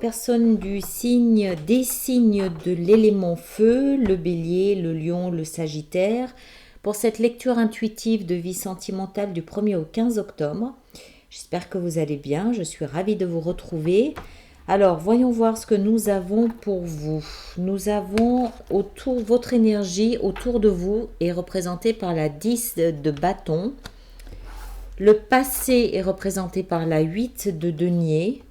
personnes du signe, des signes de l'élément feu, le bélier, le lion, le sagittaire, pour cette lecture intuitive de vie sentimentale du 1er au 15 octobre. J'espère que vous allez bien, je suis ravie de vous retrouver. Alors, voyons voir ce que nous avons pour vous. Nous avons votre énergie autour de vous est représentée par la 10 de bâton. Le passé est représenté par la 8 de denier.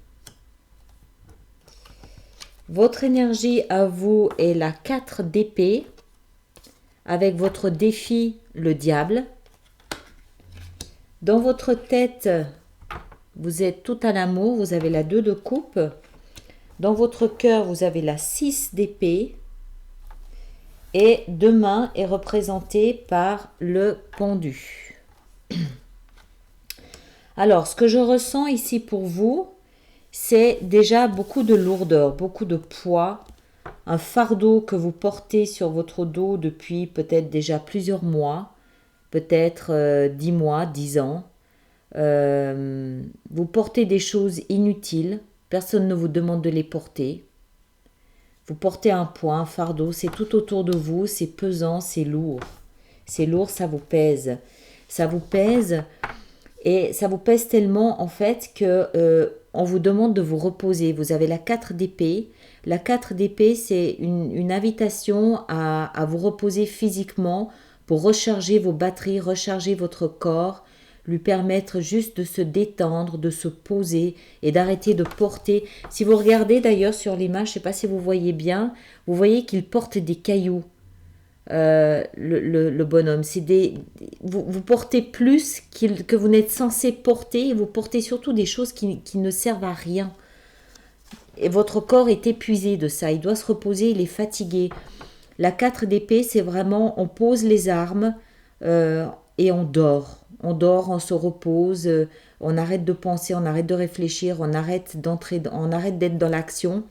Votre énergie à vous est la 4 d'épée, avec votre défi, le diable. Dans votre tête, vous êtes tout à l'amour, vous avez la 2 de coupe. Dans votre cœur, vous avez la 6 d'épée. Et demain est représenté par le pendu. Alors, ce que je ressens ici pour vous, c'est déjà beaucoup de lourdeur, beaucoup de poids, un fardeau que vous portez sur votre dos depuis peut-être déjà plusieurs mois, peut-être 10 mois, 10 ans. Vous portez des choses inutiles, personne ne vous demande de les porter. Vous portez un poids, un fardeau, c'est tout autour de vous, c'est pesant, c'est lourd. C'est lourd, ça vous pèse. Ça vous pèse et ça vous pèse tellement en fait que on vous demande de vous reposer. Vous avez la 4 d'épée. La 4 d'épée, c'est une invitation à vous reposer physiquement pour recharger vos batteries, recharger votre corps, lui permettre juste de se détendre, de se poser et d'arrêter de porter. Si vous regardez d'ailleurs sur l'image, je ne sais pas si vous voyez bien, vous voyez qu'il porte des cailloux. Le bonhomme, vous portez plus que vous n'êtes censé porter et vous portez surtout des choses qui ne servent à rien. Et votre corps est épuisé de ça, il doit se reposer, il est fatigué. La 4 d'épée, c'est vraiment, on pose les armes et on dort. On dort, on se repose, on arrête de penser, on arrête de réfléchir, on arrête d'être dans l'action.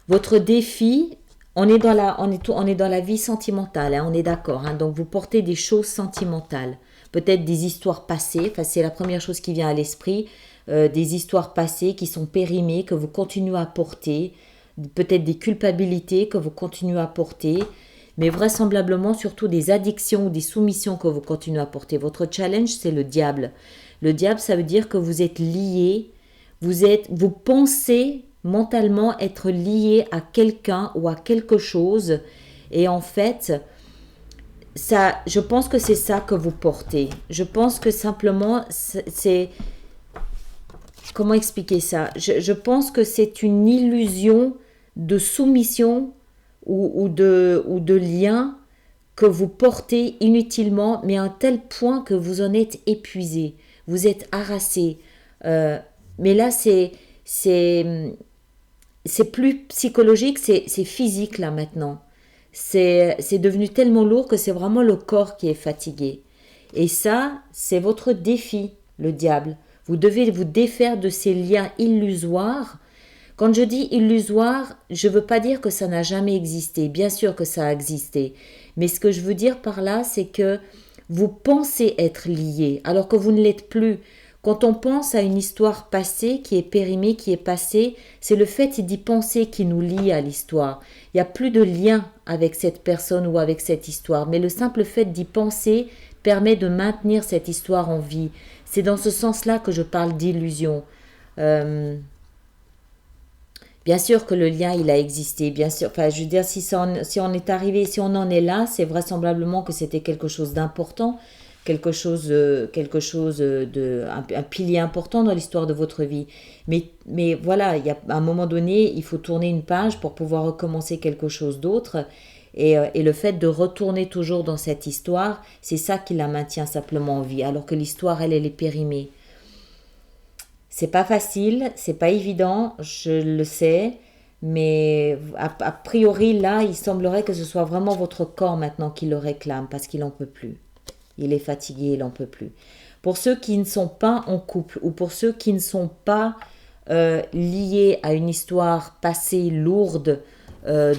Votre défi, on est dans la vie sentimentale, hein, on est d'accord. Hein, donc vous portez des choses sentimentales, peut-être des histoires passées. Enfin, c'est la première chose qui vient à l'esprit. Des histoires passées qui sont périmées, que vous continuez à porter, peut-être des culpabilités que vous continuez à porter, mais vraisemblablement surtout des addictions ou des soumissions que vous continuez à porter. Votre challenge, c'est le diable. Le diable, ça veut dire que vous êtes lié, vous pensez mentalement être lié à quelqu'un ou à quelque chose, et en fait, ça, je pense que c'est ça que vous portez. Je pense que simplement, c'est comment expliquer ça? Je pense que c'est une illusion de soumission ou de lien que vous portez inutilement, mais à un tel point que vous en êtes épuisé, vous êtes harassé. Mais là, c'est plus psychologique, c'est physique là maintenant. C'est devenu tellement lourd que c'est vraiment le corps qui est fatigué. Et ça, c'est votre défi, le diable. Vous devez vous défaire de ces liens illusoires. Quand je dis illusoire, je ne veux pas dire que ça n'a jamais existé. Bien sûr que ça a existé. Mais ce que je veux dire par là, c'est que vous pensez être liés, alors que vous ne l'êtes plus. Quand on pense à une histoire passée qui est périmée, qui est passée, c'est le fait d'y penser qui nous lie à l'histoire. Il n'y a plus de lien avec cette personne ou avec cette histoire, mais le simple fait d'y penser permet de maintenir cette histoire en vie. C'est dans ce sens-là que je parle d'illusion. Bien sûr que le lien, il a existé, bien sûr. Enfin, je veux dire, si on est arrivé, si on en est là, c'est vraisemblablement que c'était quelque chose d'important, quelque chose un pilier important dans l'histoire de votre vie. Mais voilà, à un moment donné, il faut tourner une page pour pouvoir recommencer quelque chose d'autre. Et le fait de retourner toujours dans cette histoire, c'est ça qui la maintient simplement en vie, alors que l'histoire, elle est périmée. C'est pas facile, c'est pas évident, je le sais, mais a priori là, il semblerait que ce soit vraiment votre corps maintenant qui le réclame parce qu'il n'en peut plus. Il est fatigué, il n'en peut plus. Pour ceux qui ne sont pas en couple ou pour ceux qui ne sont pas liés à une histoire passée lourde,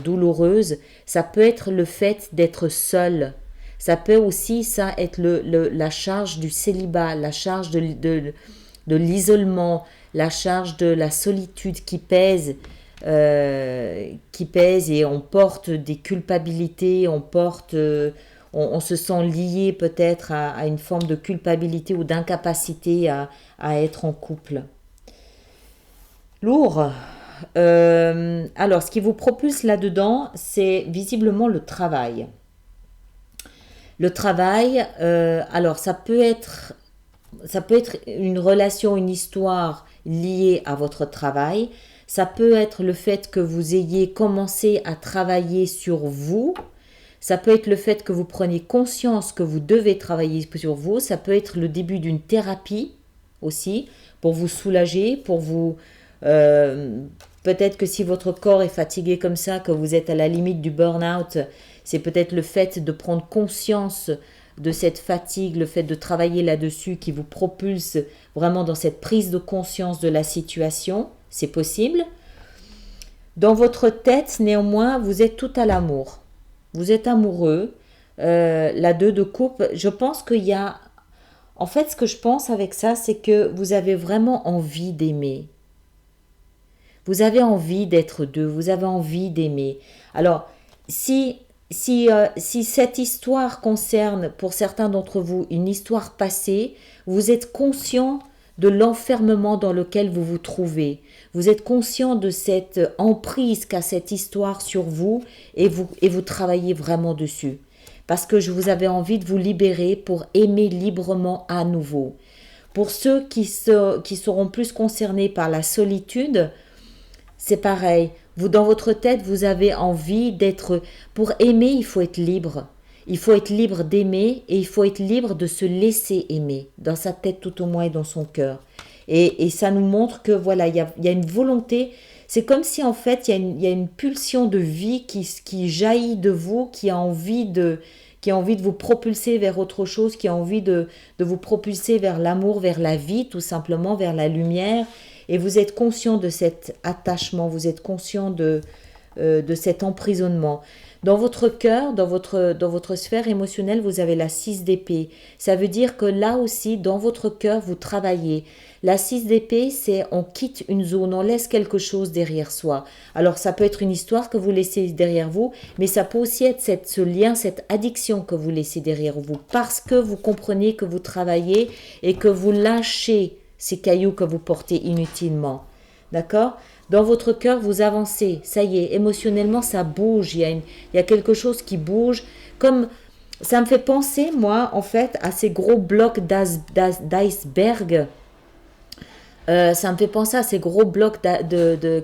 douloureuse, ça peut être le fait d'être seul. Ça peut aussi être la charge du célibat, la charge de l'isolement, la charge de la solitude qui pèse et on porte des culpabilités, on se sent lié peut-être à une forme de culpabilité ou d'incapacité à être en couple. Lourd. Alors, ce qui vous propulse là-dedans, c'est visiblement le travail. Le travail, alors ça peut être une relation, une histoire liée à votre travail. Ça peut être le fait que vous ayez commencé à travailler sur vous. Ça peut être le fait que vous preniez conscience que vous devez travailler sur vous. Ça peut être le début d'une thérapie aussi, pour vous soulager, pour vous... peut-être que si votre corps est fatigué comme ça, que vous êtes à la limite du burn-out, c'est peut-être le fait de prendre conscience de cette fatigue, le fait de travailler là-dessus qui vous propulse vraiment dans cette prise de conscience de la situation. C'est possible. Dans votre tête, néanmoins, vous êtes tout à l'amour. Vous êtes amoureux. La 2 de coupe, je pense qu'il y a... En fait, ce que je pense avec ça, c'est que vous avez vraiment envie d'aimer. Vous avez envie d'être deux, vous avez envie d'aimer. Alors, si cette histoire concerne, pour certains d'entre vous, une histoire passée, vous êtes conscient de l'enfermement dans lequel vous vous trouvez. Vous êtes conscient de cette emprise qu'a cette histoire sur vous et vous travaillez vraiment dessus. Parce que je vous avais envie de vous libérer pour aimer librement à nouveau. Pour ceux qui seront plus concernés par la solitude, c'est pareil. Vous, dans votre tête, vous avez envie d'être... Pour aimer, il faut être libre. Il faut être libre d'aimer et il faut être libre de se laisser aimer, dans sa tête tout au moins et dans son cœur. Et ça nous montre que voilà, il y a une volonté. C'est comme si en fait, il y a une pulsion de vie qui jaillit de vous, qui a envie de vous propulser vers autre chose, qui a envie de vous propulser vers l'amour, vers la vie, tout simplement, vers la lumière. Et vous êtes conscient de cet attachement, vous êtes conscient de cet emprisonnement. Dans votre cœur, dans votre sphère émotionnelle, vous avez la 6 d'épée. Ça veut dire que là aussi, dans votre cœur, vous travaillez. La 6 d'épée, c'est on quitte une zone, on laisse quelque chose derrière soi. Alors ça peut être une histoire que vous laissez derrière vous, mais ça peut aussi être ce lien, cette addiction que vous laissez derrière vous, parce que vous comprenez que vous travaillez et que vous lâchez ces cailloux que vous portez inutilement. D'accord ? Dans votre cœur, vous avancez. Ça y est, émotionnellement, ça bouge. Il y a quelque chose qui bouge. Comme ça me fait penser, moi, en fait, à ces gros blocs d'iceberg. Ça me fait penser à ces gros blocs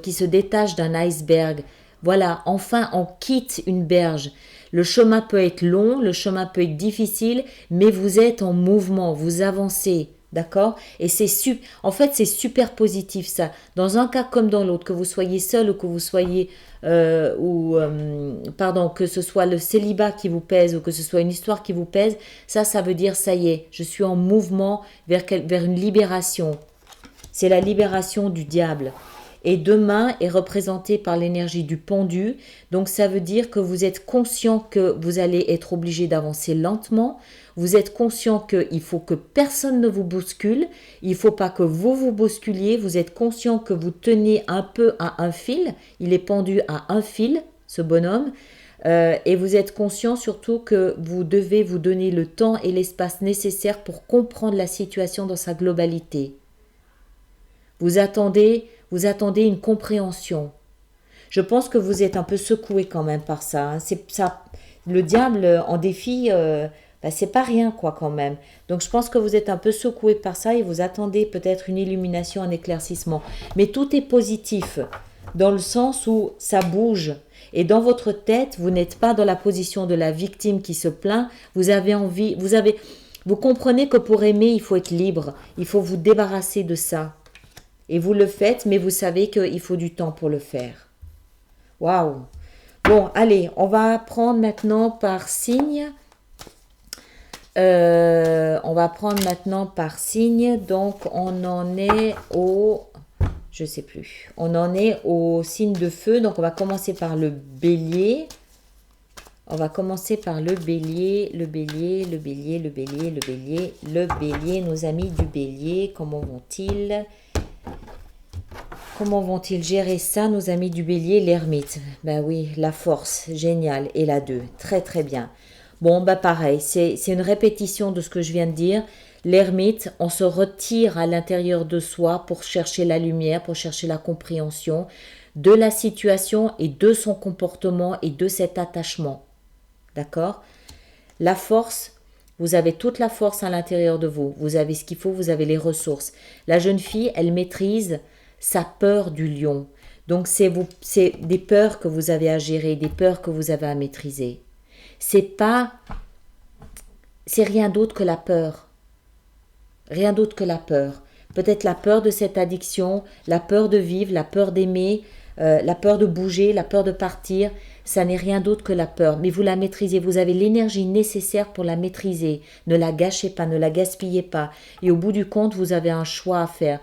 qui se détachent d'un iceberg. Voilà, enfin, on quitte une berge. Le chemin peut être long, le chemin peut être difficile, mais vous êtes en mouvement, vous avancez. D'accord? Et en fait, c'est super positif ça. Dans un cas comme dans l'autre, que vous soyez seul ou que vous soyez, que ce soit le célibat qui vous pèse ou que ce soit une histoire qui vous pèse, ça veut dire ça y est, je suis en mouvement vers une libération. C'est la libération du diable. Et demain est représenté par l'énergie du pendu. Donc ça veut dire que vous êtes conscient que vous allez être obligé d'avancer lentement. Vous êtes conscient qu'il faut que personne ne vous bouscule. Il ne faut pas que vous vous bousculiez. Vous êtes conscient que vous tenez un peu à un fil. Il est pendu à un fil, ce bonhomme. Et vous êtes conscient surtout que vous devez vous donner le temps et l'espace nécessaire pour comprendre la situation dans sa globalité. Vous attendez une compréhension. Je pense que vous êtes un peu secoué quand même par ça. Hein. C'est ça. Le diable en défi, c'est pas rien quoi quand même. Donc je pense que vous êtes un peu secoué par ça et vous attendez peut-être une illumination, un éclaircissement. Mais tout est positif dans le sens où ça bouge. Et dans votre tête, vous n'êtes pas dans la position de la victime qui se plaint. Vous comprenez que pour aimer, il faut être libre. Il faut vous débarrasser de ça. Et vous le faites, mais vous savez qu'il faut du temps pour le faire. Waouh! Bon, allez, on va prendre maintenant par signe. Donc, on en est au... Je sais plus. On en est au signe de feu. Donc, on va commencer par le bélier. Nos amis du bélier, comment vont-ils? Comment vont-ils gérer ça, nos amis du bélier, l'ermite? Ben oui, la force, génial. Et la 2, très très bien. Bon, bah pareil, c'est une répétition de ce que je viens de dire. L'ermite, on se retire à l'intérieur de soi pour chercher la lumière, pour chercher la compréhension de la situation et de son comportement et de cet attachement. D'accord? La force, vous avez toute la force à l'intérieur de vous. Vous avez ce qu'il faut, vous avez les ressources. La jeune fille, elle maîtrise sa peur du lion. Donc c'est des peurs que vous avez à gérer, des peurs que vous avez à maîtriser. C'est rien d'autre que la peur. Rien d'autre que la peur. Peut-être la peur de cette addiction, la peur de vivre, la peur d'aimer, la peur de bouger, la peur de partir. Ça n'est rien d'autre que la peur. Mais vous la maîtrisez. Vous avez l'énergie nécessaire pour la maîtriser. Ne la gâchez pas, ne la gaspillez pas. Et au bout du compte, vous avez un choix à faire.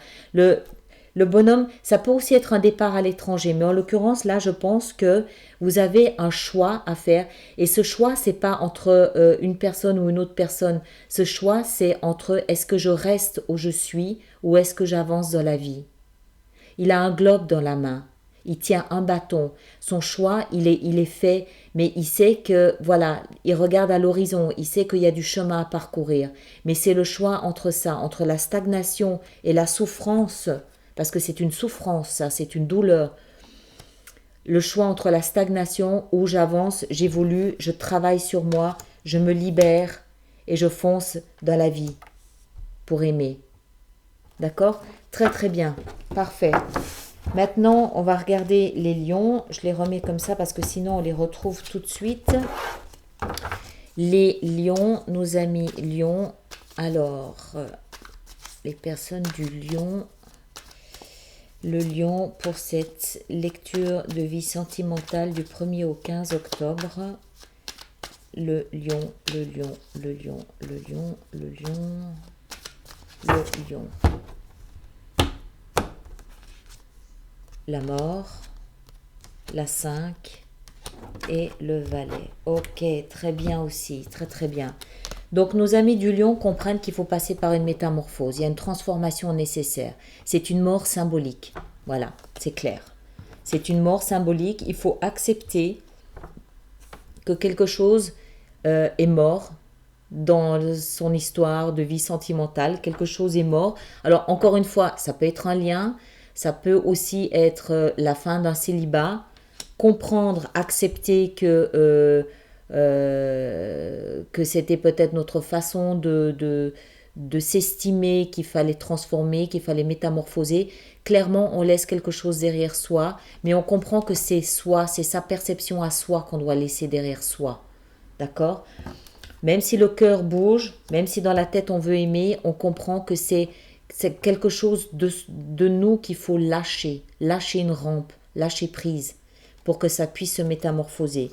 Le bonhomme, ça peut aussi être un départ à l'étranger, mais en l'occurrence, là, je pense que vous avez un choix à faire. Et ce choix, c'est pas entre une personne ou une autre personne. Ce choix, c'est entre est-ce que je reste où je suis ou est-ce que j'avance dans la vie. Il a un globe dans la main. Il tient un bâton. Son choix, il est fait, mais il sait que, voilà, il regarde à l'horizon, il sait qu'il y a du chemin à parcourir. Mais c'est le choix entre ça, entre la stagnation et la souffrance, parce que c'est une souffrance, ça, c'est une douleur. Le choix entre la stagnation où j'avance, j'évolue, je travaille sur moi, je me libère et je fonce dans la vie pour aimer. D'accord? Très très bien. Parfait. Maintenant, on va regarder les lions. Je les remets comme ça parce que sinon on les retrouve tout de suite. Les lions, nos amis lions. Alors, les personnes du lion. Le lion pour cette lecture de vie sentimentale du 1er au 15 octobre. Le lion, le lion, le lion, le lion, le lion, le lion. La mort, la 5 et le valet. Ok, très bien aussi, très très bien. Donc nos amis du lion comprennent qu'il faut passer par une métamorphose, il y a une transformation nécessaire. C'est une mort symbolique, voilà, c'est clair. C'est une mort symbolique, il faut accepter que quelque chose est mort dans son histoire de vie sentimentale, quelque chose est mort. Alors encore une fois, ça peut être un lien, ça peut aussi être la fin d'un célibat, comprendre, accepter que c'était peut-être notre façon de s'estimer, qu'il fallait transformer, qu'il fallait métamorphoser. Clairement, on laisse quelque chose derrière soi, mais on comprend que c'est soi, c'est sa perception à soi qu'on doit laisser derrière soi. D'accord ? Même si le cœur bouge, même si dans la tête on veut aimer, on comprend que c'est quelque chose de nous qu'il faut lâcher une rampe, lâcher prise pour que ça puisse se métamorphoser.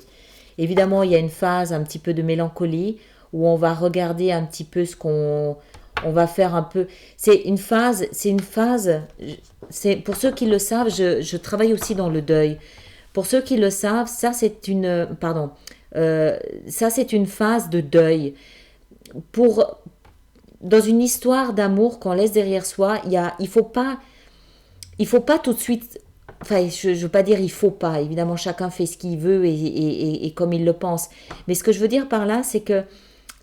Évidemment, il y a une phase un petit peu de mélancolie où on va regarder un petit peu ce qu'on va faire un peu. C'est une phase, c'est pour ceux qui le savent, je travaille aussi dans le deuil. Pour ceux qui le savent, ça c'est une phase de deuil. Dans une histoire d'amour qu'on laisse derrière soi, il faut pas tout de suite. Enfin, je ne veux pas dire il faut pas. Évidemment, chacun fait ce qu'il veut et comme il le pense. Mais ce que je veux dire par là, c'est que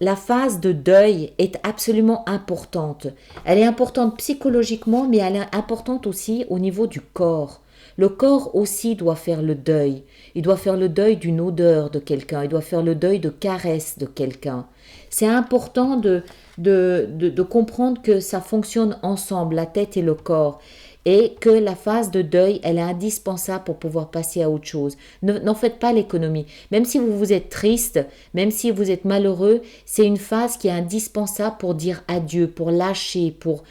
la phase de deuil est absolument importante. Elle est importante psychologiquement, mais elle est importante aussi au niveau du corps. Le corps aussi doit faire le deuil. Il doit faire le deuil d'une odeur de quelqu'un. Il doit faire le deuil de caresses de quelqu'un. C'est important de comprendre que ça fonctionne ensemble, la tête et le corps. Et que la phase de deuil, elle est indispensable pour pouvoir passer à autre chose. N'en faites pas l'économie. Même si vous êtes triste, même si vous êtes malheureux, c'est une phase qui est indispensable pour dire adieu, pour lâcher, pour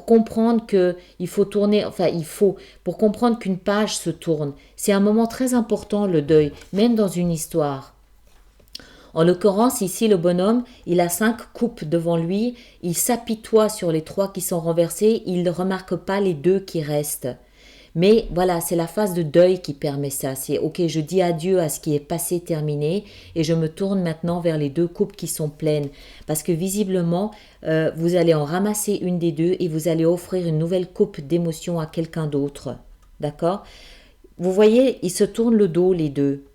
comprendre que il faut tourner, pour comprendre qu'une page se tourne. C'est un moment très important, le deuil, même dans une histoire. En l'occurrence, ici, le bonhomme, il a 5 coupes devant lui, il s'apitoie sur les 3 qui sont renversées, il ne remarque pas les 2 qui restent. Mais voilà, c'est la phase de deuil qui permet ça. C'est ok, je dis adieu à ce qui est passé, terminé, et je me tourne maintenant vers les deux coupes qui sont pleines. Parce que visiblement, vous allez en ramasser une des deux et vous allez offrir une nouvelle coupe d'émotion à quelqu'un d'autre. D'accord? Vous voyez, ils se tournent le dos les deux.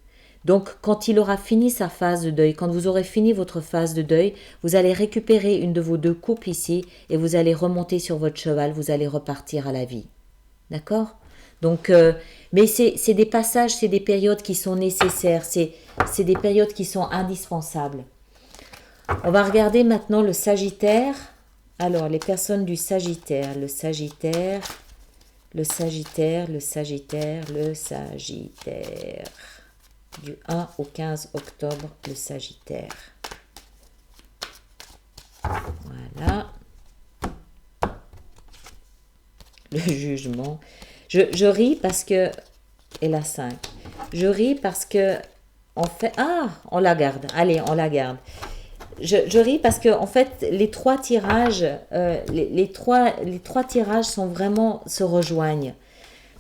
Donc, quand il aura fini sa phase de deuil, quand vous aurez fini votre phase de deuil, vous allez récupérer une de vos deux coupes ici et vous allez remonter sur votre cheval, vous allez repartir à la vie. D'accord? Donc, mais c'est des passages, c'est des périodes qui sont nécessaires, c'est des périodes qui sont indispensables. On va regarder maintenant le Sagittaire. Alors, les personnes du Sagittaire, le Sagittaire, le Sagittaire, le Sagittaire, le Sagittaire. Du 1 au 15 octobre, le Sagittaire. Voilà. Le jugement. Je ris parce que... Et la 5. Je ris parce que... En fait... Ah, on la garde. Allez, on la garde. Je ris parce que en fait, les trois tirages, les trois tirages sont vraiment... se rejoignent.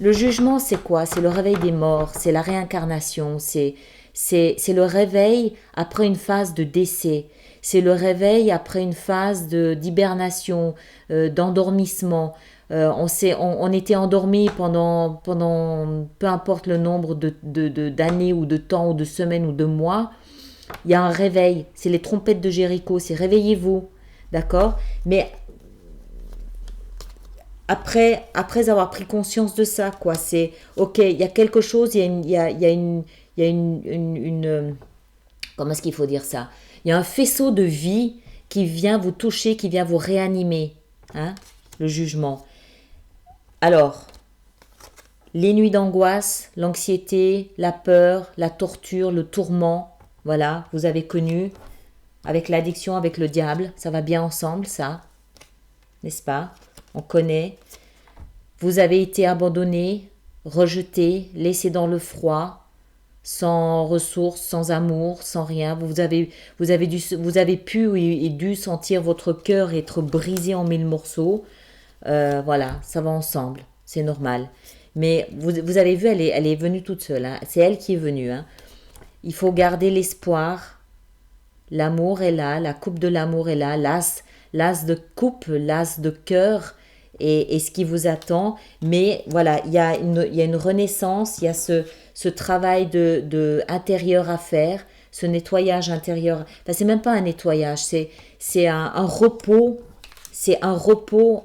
Le jugement, c'est quoi? C'est le réveil des morts, c'est la réincarnation, c'est le réveil après une phase de décès, c'est le réveil après une phase d'hibernation, d'endormissement. On était endormi pendant peu importe le nombre d'années ou de temps ou de semaines ou de mois. Il y a un réveil, c'est les trompettes de Jéricho, c'est réveillez-vous, d'accord? Mais après avoir pris conscience de ça, quoi, c'est ok, il y a quelque chose, il y a une comment est-ce qu'il faut dire ça? Il y a un faisceau de vie qui vient vous toucher, qui vient vous réanimer, hein, le jugement. Alors, les nuits d'angoisse, l'anxiété, la peur, la torture, le tourment, voilà, vous avez connu, avec l'addiction, avec le diable, ça va bien ensemble, ça, n'est-ce pas? On connaît. Vous avez été abandonné, rejeté, laissé dans le froid, sans ressources, sans amour, sans rien. Vous avez pu et dû sentir votre cœur être brisé en mille morceaux. Voilà, ça va ensemble, c'est normal. Mais vous avez vu, elle est venue toute seule, hein. C'est elle qui est venue, hein. Il faut garder l'espoir. L'amour est là, la coupe de l'amour est là, l'as de coupe, l'as de cœur et ce qui vous attend. Mais voilà, il y a une renaissance, il y a ce travail intérieur à faire, ce nettoyage intérieur. Enfin, c'est même pas un nettoyage, c'est un repos. C'est un repos.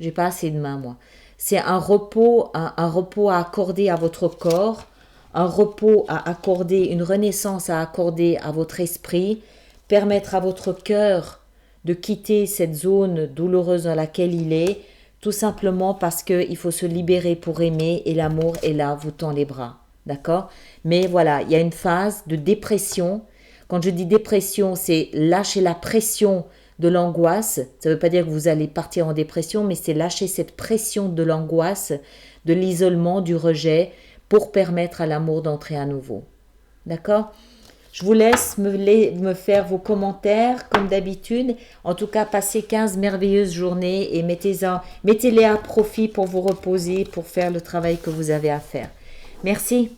J'ai pas assez de mains, moi. C'est un repos à accorder à votre corps, un repos à accorder, une renaissance à accorder à votre esprit, permettre à votre cœur de quitter cette zone douloureuse dans laquelle il est, tout simplement parce qu'il faut se libérer pour aimer et l'amour est là, vous tend les bras. D'accord? Mais voilà, il y a une phase de dépression. Quand je dis dépression, c'est lâcher la pression de l'angoisse. Ça ne veut pas dire que vous allez partir en dépression, mais c'est lâcher cette pression de l'angoisse, de l'isolement, du rejet, pour permettre à l'amour d'entrer à nouveau. D'accord? Je vous laisse me faire vos commentaires, comme d'habitude. En tout cas, passez 15 merveilleuses journées et mettez-les à profit pour vous reposer, pour faire le travail que vous avez à faire. Merci.